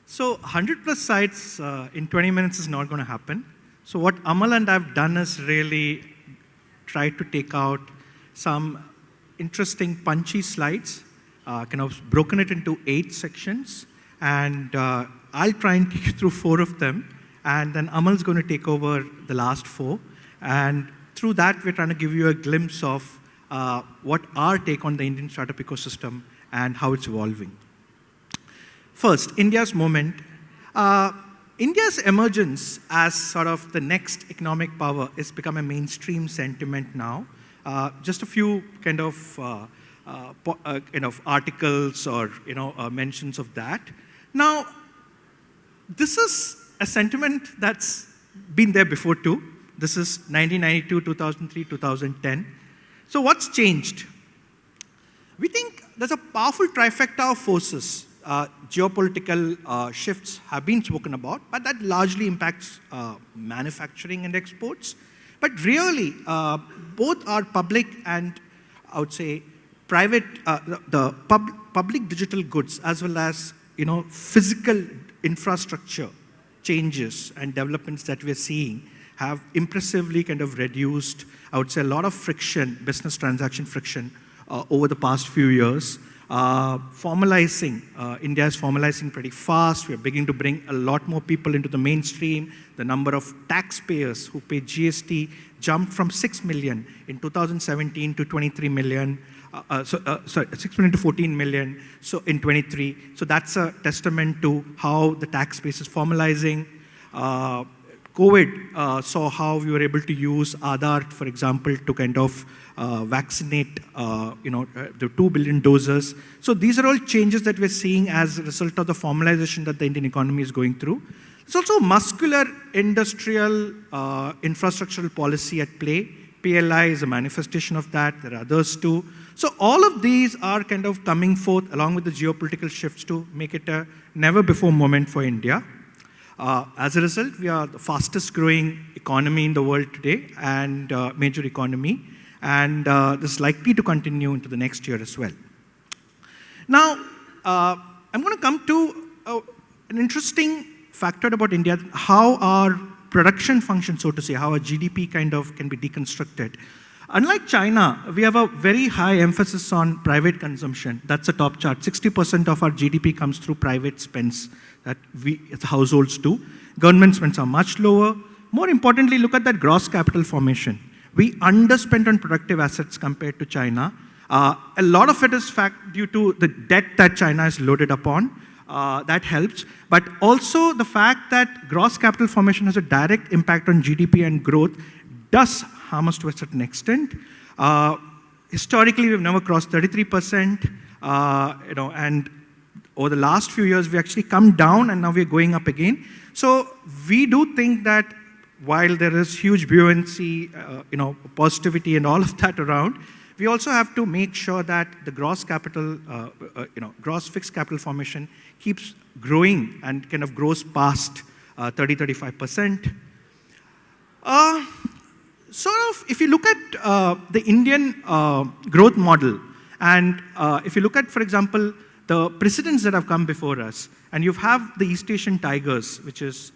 So 100 plus sites in 20 minutes is not going to happen. So what Amal and I have done is really try to take out some interesting punchy slides, kind of broken it into 8 sections, and I'll try and take you through 4 of them, and then Amal's going to take over the last 4, and through that we're trying to give you a glimpse of what our take on the Indian startup ecosystem and how it's evolving. First, India's moment. India's emergence as sort of the next economic power has become a mainstream sentiment now. Just a few kind of articles or mentions of that. Now, this is a sentiment that's been there before too. This is 1992, 2003, 2010. So what's changed? We think there's a powerful trifecta of forces. Geopolitical shifts have been spoken about, but that largely impacts manufacturing and exports. But really, both are public and, I would say, private, public digital goods, as well as physical infrastructure changes and developments that we're seeing have impressively kind of reduced, I would say, a lot of friction, business transaction friction, over the past few years. India is formalizing pretty fast. We're beginning to bring a lot more people into the mainstream. The number of taxpayers who pay GST jumped from 6 million in 2017 to 23 million. 6 million to 14 million in 23. So that's a testament to how the tax base is formalizing. COVID saw how we were able to use Aadhaar, for example, to kind of vaccinate the 2 billion doses. So these are all changes that we're seeing as a result of the formalization that the Indian economy is going through. There's also muscular industrial infrastructural policy at play. PLI is a manifestation of that. There are others too. So all of these are kind of coming forth along with the geopolitical shifts to make it a never-before moment for India. As a result, we are the fastest growing economy in the world today and major economy. And this is likely to continue into the next year as well. Now, I'm going to come to an interesting factor about India, how our production functions, so to say, how our GDP kind of can be deconstructed. Unlike China, we have a very high emphasis on private consumption. That's the top chart. 60% of our GDP comes through private spends that we, as households, do. Government spends are much lower. More importantly, look at that gross capital formation. We underspend on productive assets compared to China. A lot of it is due to the debt that China has loaded upon. That helps. But also the fact that gross capital formation has a direct impact on GDP and growth does harm us to a certain extent. Historically, we've never crossed 33%, and over the last few years, we actually come down, and now we're going up again. So we do think that while there is huge buoyancy, positivity, and all of that around, we also have to make sure that the gross capital, gross fixed capital formation keeps growing and kind of grows past 30-35%. Sort of, if you look at the Indian growth model, and if you look at, for example, the precedents that have come before us, and you have the East Asian tigers, which is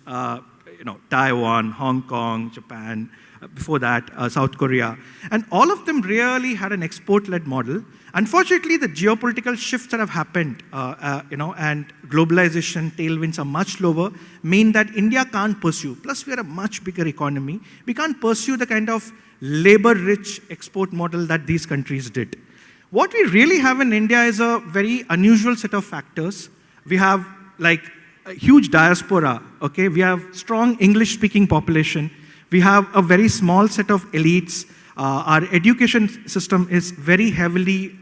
Taiwan, Hong Kong, Japan, before that, South Korea, and all of them really had an export-led model. Unfortunately, the geopolitical shifts that have happened, and globalization tailwinds are much lower, mean that India can't pursue. Plus, we are a much bigger economy. We can't pursue the kind of labor-rich export model that these countries did. What we really have in India is a very unusual set of factors. We have like a huge diaspora. Okay, we have strong English-speaking population. We have a very small set of elites. Our education system is very heavily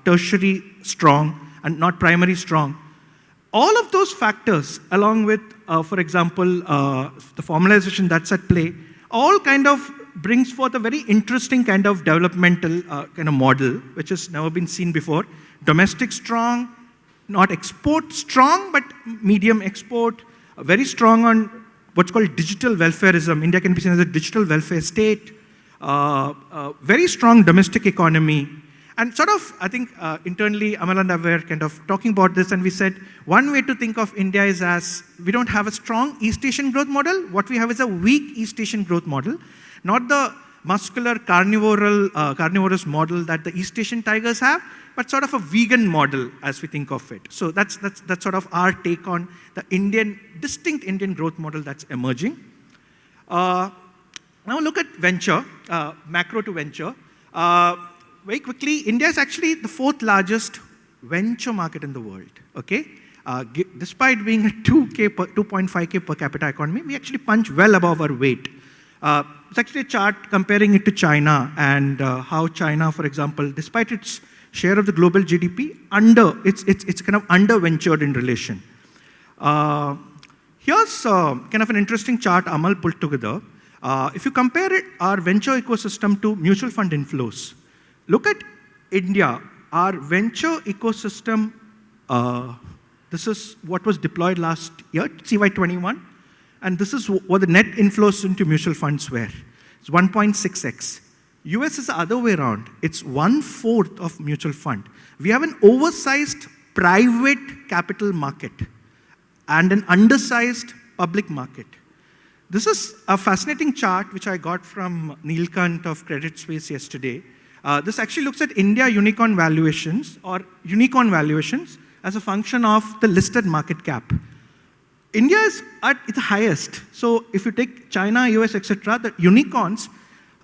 tertiary strong and not primary strong. All of those factors, along with, for example, the formalization that's at play, all kind of brings forth a very interesting kind of developmental kind of model, which has never been seen before. Domestic strong, not export strong, but medium export, very strong on what's called digital welfareism. India can be seen as a digital welfare state. Very strong domestic economy, And sort of, I think internally, Amal and I were kind of talking about this, and we said one way to think of India is as we don't have a strong East Asian growth model. What we have is a weak East Asian growth model, not the muscular carnivorous model that the East Asian tigers have, but sort of a vegan model as we think of it. So that's sort of our take on the distinct Indian growth model that's emerging. Now look at venture, macro to venture. Very quickly, India is actually the 4th largest venture market in the world, okay? Despite being a 2.5K per capita economy, we actually punch well above our weight. It's actually a chart comparing it to China and how China, for example, despite its share of the global GDP, it's kind of under-ventured in relation. Here's kind of an interesting chart Amal put together. If you compare our venture ecosystem to mutual fund inflows, look at India, our venture ecosystem, this is what was deployed last year, CY21, and this is what the net inflows into mutual funds were. It's 1.6x. US is the other way around. It's 1/4 of mutual fund. We have an oversized private capital market and an undersized public market. This is a fascinating chart which I got from Neelkant of Credit Suisse yesterday. This actually looks at India unicorn valuations as a function of the listed market cap. India is at its highest. So if you take China, US, etc., the unicorns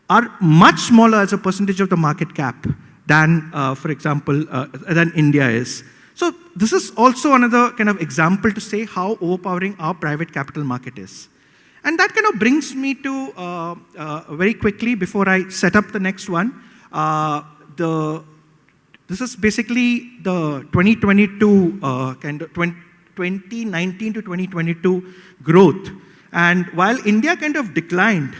are much smaller as a percentage of the market cap than, for example, than India is. So this is also another kind of example to say how overpowering our private capital market is. And that kind of brings me to, very quickly, before I set up the next one, this is basically the 2022 kind of 2019 to 2022 growth. And while India kind of declined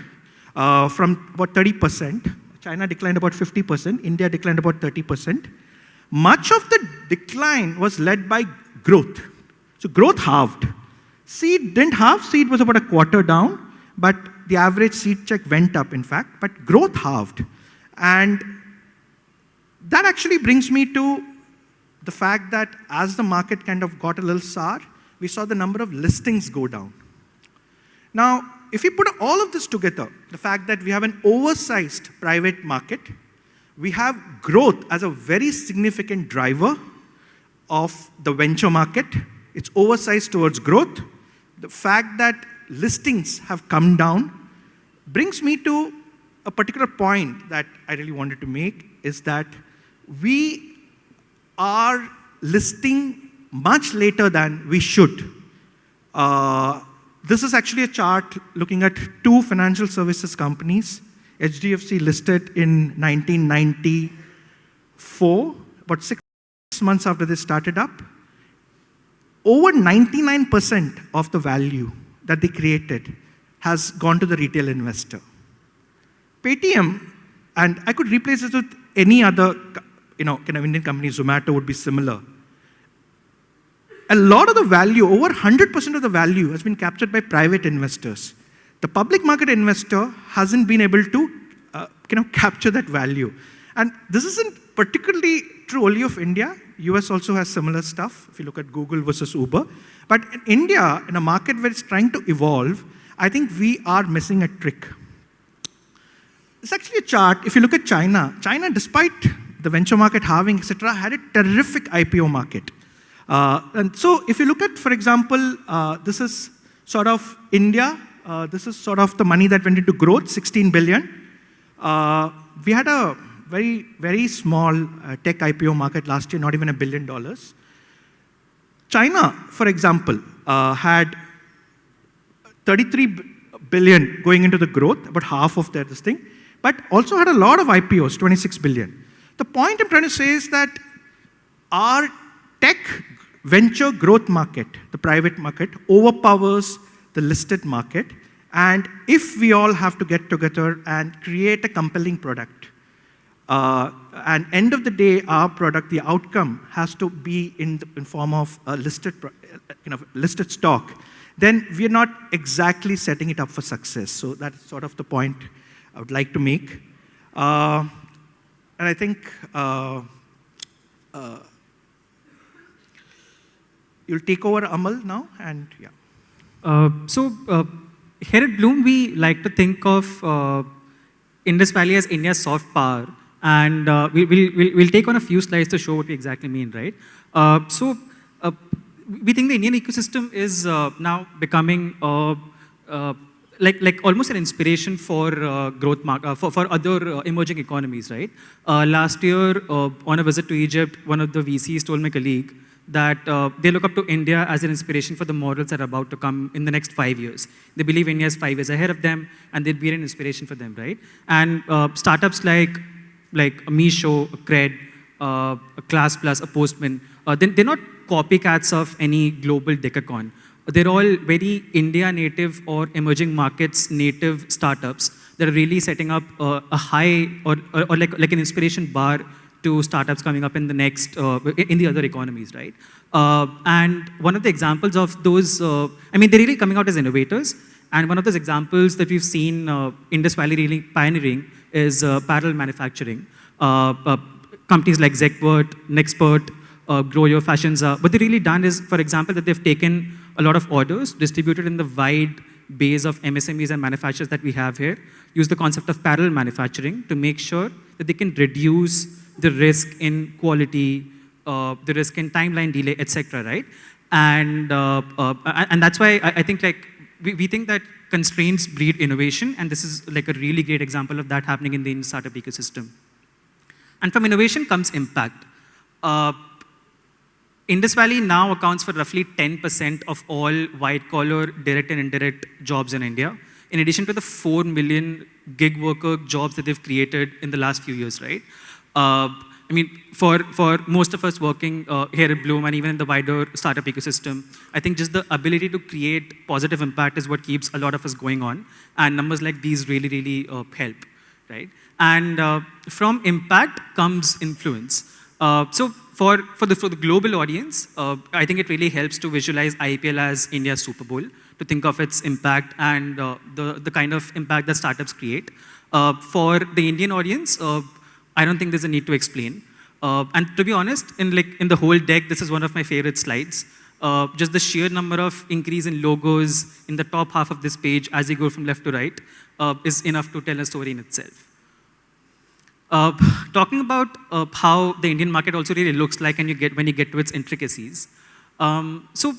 from about 30%, China declined about 50%, India declined about 30%, much of the decline was led by growth. So growth halved. Seed didn't halve, seed was about a quarter down, but the average seed check went up, in fact, but growth halved. And that actually brings me to the fact that as the market kind of got a little sour, we saw the number of listings go down. Now, if you put all of this together, the fact that we have an oversized private market, we have growth as a very significant driver of the venture market. It's oversized towards growth. The fact that listings have come down brings me to a particular point that I really wanted to make, is that we are listing much later than we should. This is actually a chart looking at 2 financial services companies. HDFC listed in 1994, about 6 months after they started up. Over 99% of the value that they created has gone to the retail investor. Paytm, and I could replace it with any other kind of Indian company, Zomato would be similar. A lot of the value, over 100% of the value has been captured by private investors. The public market investor hasn't been able to capture that value. And this isn't particularly true only of India. US also has similar stuff, if you look at Google versus Uber. But in India, in a market where it's trying to evolve, I think we are missing a trick. It's actually a chart, if you look at China, despite the venture market halving, etc., had a terrific IPO market. And so if you look at, for example, this is sort of India, this is sort of the money that went into growth, 16 billion. We had a very, very small tech IPO market last year, not even $1 billion. China, for example, had 33 billion going into the growth, about half of this thing, but also had a lot of IPOs, 26 billion. The point I'm trying to say is that our tech venture growth market, the private market, overpowers the listed market. And if we all have to get together and create a compelling product, and end of the day, our product, the outcome has to be in form of a listed stock, then we're not exactly setting it up for success. So that's sort of the point I would like to make. And I think you'll take over Amal now, and yeah. Here at Blume, we like to think of Indus Valley as India's soft power, and we'll take on a few slides to show what we exactly mean, right? We think the Indian ecosystem is now becoming like almost an inspiration for growth for other emerging economies, right? Last year, on a visit to Egypt, one of the VCs told my colleague that they look up to India as an inspiration for the models that are about to come in the next 5 years. They believe India is 5 years ahead of them, and they'd be an inspiration for them, right? And startups like a Meesho, a Cred, a Class Plus, a Postman, they're not copycats of any global decacorn. They're all very India native or emerging markets native startups that are really setting up a high or like an inspiration bar to startups coming up in the next, in the other economies, right? And one of the examples of those, they're really coming out as innovators. And one of those examples that we've seen Indus Valley really pioneering is parallel manufacturing. Companies like Zekvert, Nexpert, Grow Your Fashions. What they've really done is, for example, that they've taken a lot of orders, distributed in the wide base of MSMEs and manufacturers that we have here, use the concept of parallel manufacturing to make sure that they can reduce the risk in quality, the risk in timeline delay, etc. Right? And that's why I think we think that constraints breed innovation, and this is like a really great example of that happening in the startup ecosystem. And from innovation comes impact. Indus Valley now accounts for roughly 10% of all white-collar direct and indirect jobs in India, in addition to the 4 million gig worker jobs that they've created in the last few years, right? For most of us working here at Blume and even in the wider startup ecosystem, I think just the ability to create positive impact is what keeps a lot of us going on, and numbers like these really, really help, right? And from impact comes influence. So for the global audience, I think it really helps to visualize IPL as India's Super Bowl, to think of its impact and the kind of impact that startups create. For the Indian audience, I don't think there's a need to explain. And to be honest, in the whole deck, this is one of my favorite slides. Just the sheer number of increase in logos in the top half of this page as you go from left to right is enough to tell a story in itself. Talking about how the Indian market also really looks like when you get to its intricacies. So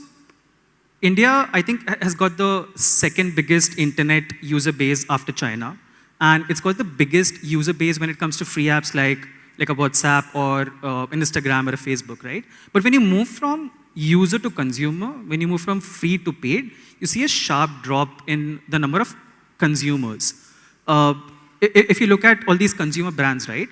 India, I think, has got the second biggest internet user base after China. And it's got the biggest user base when it comes to free apps like a WhatsApp or an Instagram or a Facebook, right? But when you move from user to consumer, when you move from free to paid, you see a sharp drop in the number of consumers. If you look at all these consumer brands, right,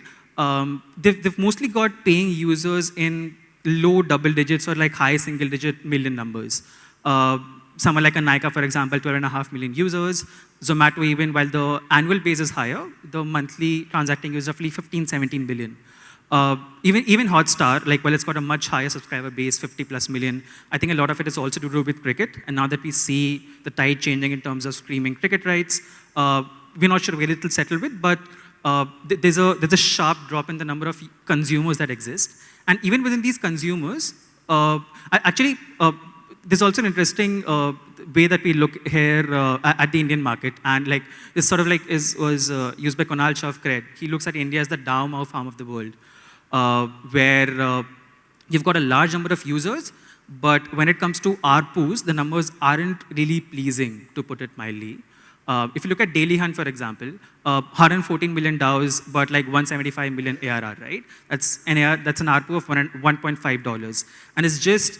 they've mostly got paying users in low double digits or like high single digit million numbers. Someone like a Nykaa, for example, 12.5 million users. Zomato, even while the annual base is higher, the monthly transacting users roughly 15, 17 billion. Even Hotstar, while it's got a much higher subscriber base, 50 plus million, I think a lot of it is also to do with cricket. And now that we see the tide changing in terms of streaming cricket rights, we're not sure where it'll settle with, but there's a sharp drop in the number of consumers that exist. And even within these consumers, there's also an interesting way that we look here at the Indian market, and this sort of was used by Kunal Shah of Cred. He looks at India as the Dow Mao farm of the world, where you've got a large number of users, but when it comes to ARPUs, the numbers aren't really pleasing, to put it mildly. If you look at Daily Hunt, for example, 114 million DAOs, but 175 million ARR, right? That's an ARPU of $1.5, and it's just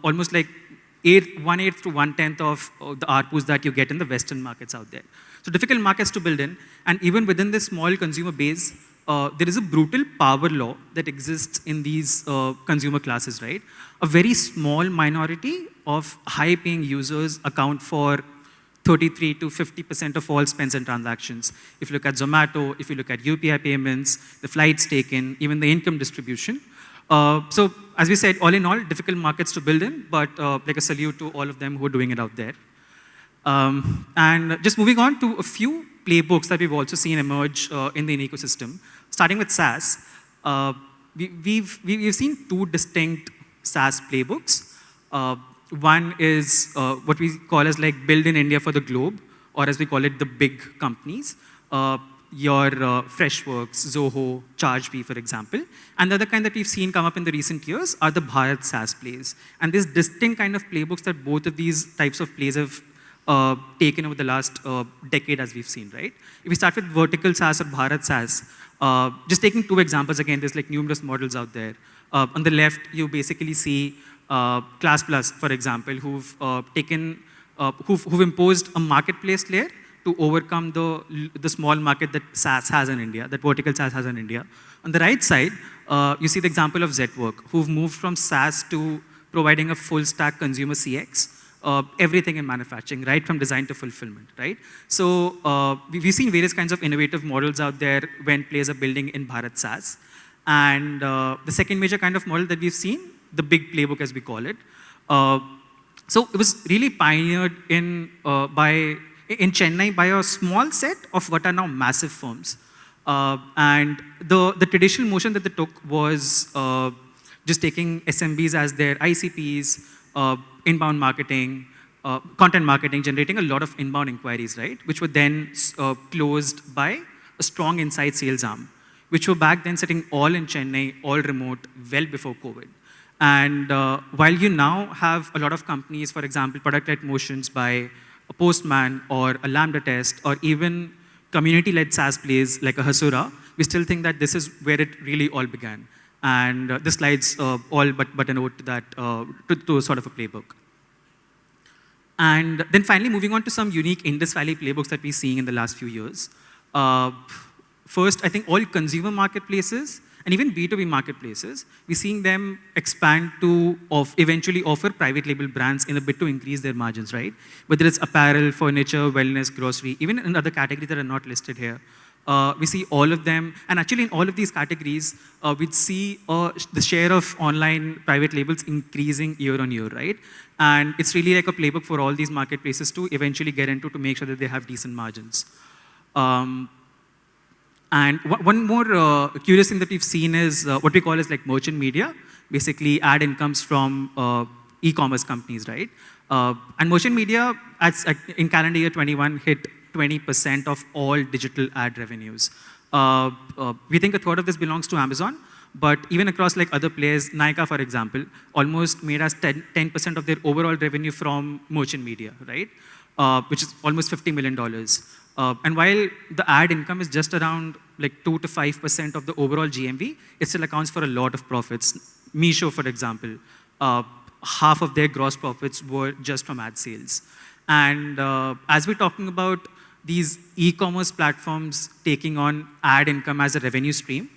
almost 1/8 to 1/10 of the ARPUs that you get in the Western markets out there. So difficult markets to build in, and even within this small consumer base, there is a brutal power law that exists in these consumer classes, right? A very small minority of high-paying users account for 33 to 50% of all spends and transactions. If you look at Zomato, if you look at UPI payments, the flights taken, even the income distribution. So as we said, all in all, difficult markets to build in, but a salute to all of them who are doing it out there. And just moving on to a few playbooks that we've also seen emerge in the ecosystem. starting with SaaS, we've seen two distinct SaaS playbooks. One is what we call as like build in India for the globe, or as we call it, the big companies. Your Freshworks, Zoho, ChargeBee, for example. And the other kind that we've seen come up in the recent years are the Bharat SaaS plays. And there's distinct kind of playbooks that both of these types of plays have taken over the last decade, as we've seen, right? If we start with vertical SaaS or Bharat SaaS, just taking two examples again, there's like numerous models out there. On the left, you basically see Class Plus, for example, who've imposed a marketplace layer to overcome the small market that SaaS has in India, that vertical SaaS has in India. On the right side, you see the example of Zetwork, who've moved from SaaS to providing a full stack consumer CX, everything in manufacturing, right from design to fulfillment, right? So we've seen various kinds of innovative models out there when players are building in Bharat SaaS. And the second major kind of model that we've seen, the big playbook as we call it. So it was really pioneered in Chennai by a small set of what are now massive firms. And the traditional motion that they took was just taking SMBs as their ICPs, inbound marketing, content marketing, generating a lot of inbound inquiries, right? Which were then closed by a strong inside sales arm, which were back then sitting all in Chennai, all remote, well before COVID. And while you now have a lot of companies, for example, product-led motions by a Postman or a Lambda test, or even community-led SaaS plays like a Hasura, we still think that this is where it really all began. And this slide's all but a note to that, to sort of a playbook. And then finally, moving on to some unique Indus Valley playbooks that we're seeing in the last few years. First, I think all consumer marketplaces and even B2B marketplaces, we're seeing them expand to eventually offer private label brands in a bit to increase their margins, right? Whether it's apparel, furniture, wellness, grocery, even in other categories that are not listed here. We see all of them, and actually in all of these categories, we'd see the share of online private labels increasing year on year, right? And it's really like a playbook for all these marketplaces to eventually get into to make sure that they have decent margins. And one more curious thing that we've seen is what we call as like merchant media, basically ad incomes from e-commerce companies, right? And merchant media in calendar year 21 hit 20% of all digital ad revenues. We think a third of this belongs to Amazon, but even across like other players, Nykaa, for example, almost made us 10% of their overall revenue from merchant media, right? Which is almost $50 million. And while the ad income is just around like 2 to 5% of the overall GMV, it still accounts for a lot of profits. Meesho, for example, half of their gross profits were just from ad sales. And as we're talking about these e-commerce platforms taking on ad income as a revenue stream,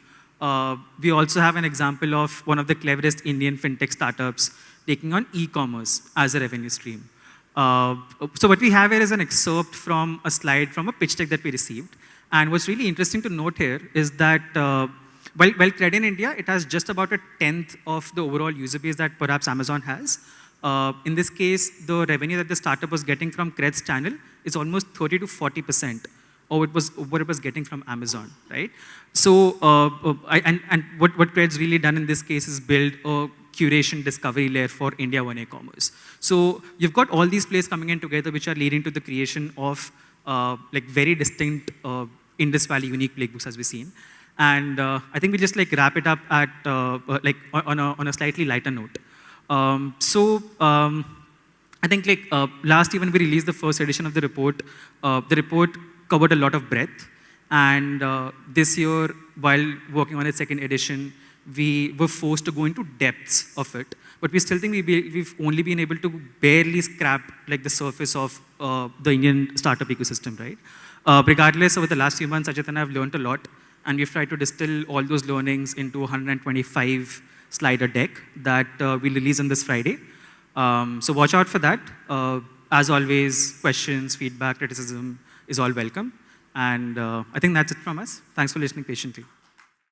we also have an example of one of the cleverest Indian fintech startups taking on e-commerce as a revenue stream. So what we have here is an excerpt from a slide from a pitch deck that we received. And what's really interesting to note here is that while Cred in India, it has just about 1/10 of the overall user base that perhaps Amazon has. In this case, the revenue that the startup was getting from Cred's channel is almost 30 to 40% of what it was getting from Amazon, right? So, what Cred's really done in this case is build a curation discovery layer for India One e-commerce. So you've got all these plays coming in together, which are leading to the creation of like very distinct Indus Valley unique playbooks, as we've seen. And I think we just like wrap it up at like on a slightly lighter note. I think like last year when we released the first edition of the report covered a lot of breadth. And this year, while working on its second edition, we were forced to go into depths of it. But we still think we've only been able to barely scrap like the surface of the Indian startup ecosystem, right? Regardless, over the last few months, Sajith and I have learned a lot. And we've tried to distill all those learnings into a 125 slider deck that we'll release on this Friday. So watch out for that. As always, questions, feedback, criticism is all welcome. And I think that's it from us. Thanks for listening patiently.